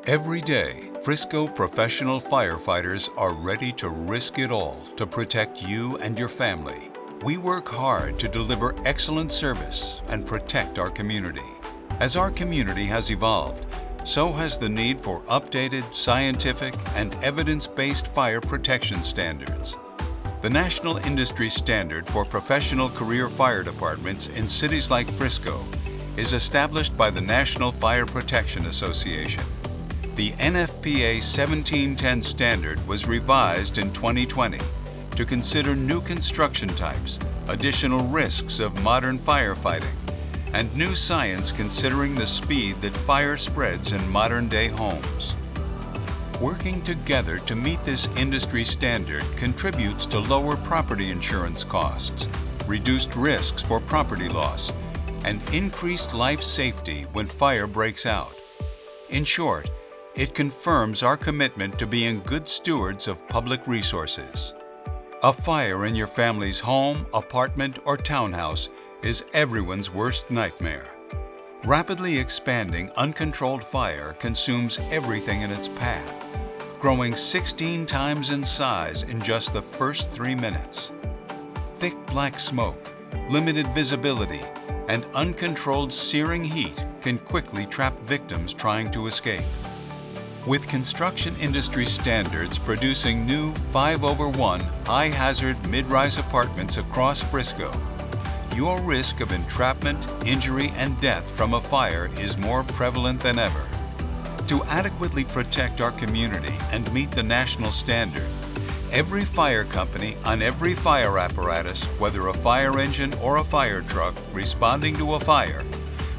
Every day, Frisco professional firefighters are ready to risk it all to protect you and your family. We work hard to deliver excellent service and protect our community. As our community has evolved, so has the need for updated, scientific, and evidence-based fire protection standards. The National Industry Standard for Professional Career Fire Departments in cities like Frisco is established by the National Fire Protection Association. The NFPA 1710 standard was revised in 2020 to consider new construction types, additional risks of modern firefighting, and new science considering the speed that fire spreads in modern-day homes. Working together to meet this industry standard contributes to lower property insurance costs, reduced risks for property loss, and increased life safety when fire breaks out. In short, it confirms our commitment to being good stewards of public resources. A fire in your family's home, apartment, or townhouse is everyone's worst nightmare. Rapidly expanding, uncontrolled fire consumes everything in its path, growing 16 times in size in just the first 3 minutes. Thick black smoke, limited visibility, and uncontrolled searing heat can quickly trap victims trying to escape. With construction industry standards producing new 5/1 high-hazard mid-rise apartments across Frisco, your risk of entrapment, injury, and death from a fire is more prevalent than ever. To adequately protect our community and meet the national standard, every fire company on every fire apparatus, whether a fire engine or a fire truck responding to a fire,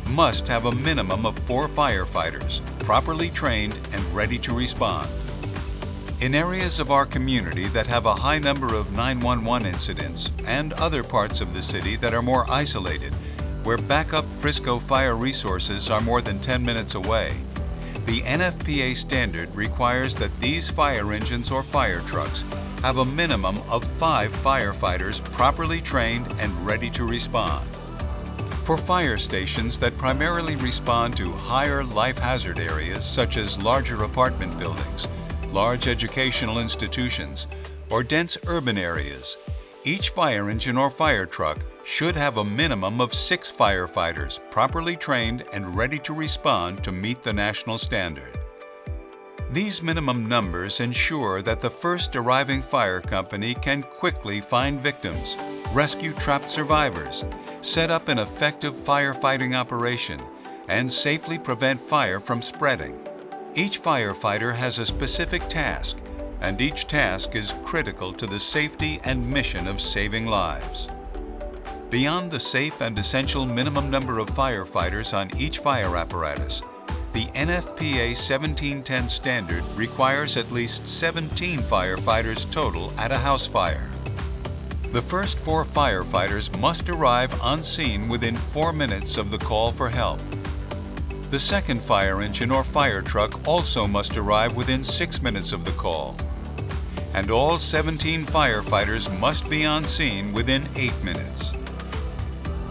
must have a minimum of 4 firefighters, properly trained and ready to respond. In areas of our community that have a high number of 911 incidents and other parts of the city that are more isolated, where backup Frisco fire resources are more than 10 minutes away, the NFPA standard requires that these fire engines or fire trucks have a minimum of 5 firefighters properly trained and ready to respond. For fire stations that primarily respond to higher life hazard areas such as larger apartment buildings, large educational institutions, or dense urban areas, each fire engine or fire truck should have a minimum of 6 firefighters properly trained and ready to respond to meet the national standard. These minimum numbers ensure that the first arriving fire company can quickly find victims, rescue trapped survivors, set up an effective firefighting operation, and safely prevent fire from spreading. Each firefighter has a specific task, and each task is critical to the safety and mission of saving lives. Beyond the safe and essential minimum number of firefighters on each fire apparatus, the NFPA 1710 standard requires at least 17 firefighters total at a house fire. The first 4 firefighters must arrive on scene within 4 minutes of the call for help. The second fire engine or fire truck also must arrive within 6 minutes of the call. And all 17 firefighters must be on scene within 8 minutes.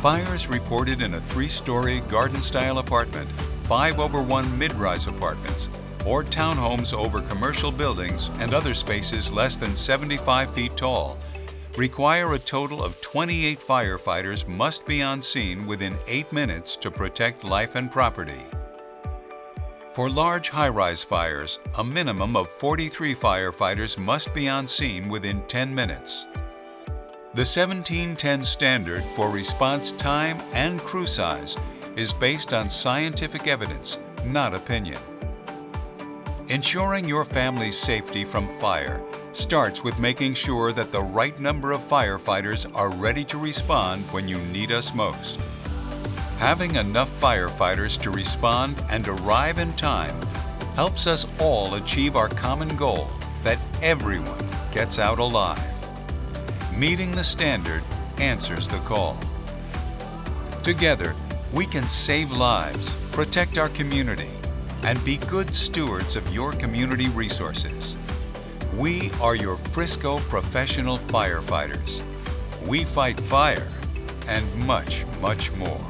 Fires reported in a 3-story garden-style apartment, 5/1 mid-rise apartments, or townhomes over commercial buildings and other spaces less than 75 feet tall require a total of 28 firefighters must be on scene within 8 minutes to protect life and property. For large high-rise fires, a minimum of 43 firefighters must be on scene within 10 minutes. The 1710 standard for response time and crew size is based on scientific evidence, not opinion. Ensuring your family's safety from fire starts with making sure that the right number of firefighters are ready to respond when you need us most. Having enough firefighters to respond and arrive in time helps us all achieve our common goal that everyone gets out alive. Meeting the standard answers the call. Together, we can save lives, protect our community, and be good stewards of your community resources. We are your Frisco professional firefighters. We fight fire and much, much more.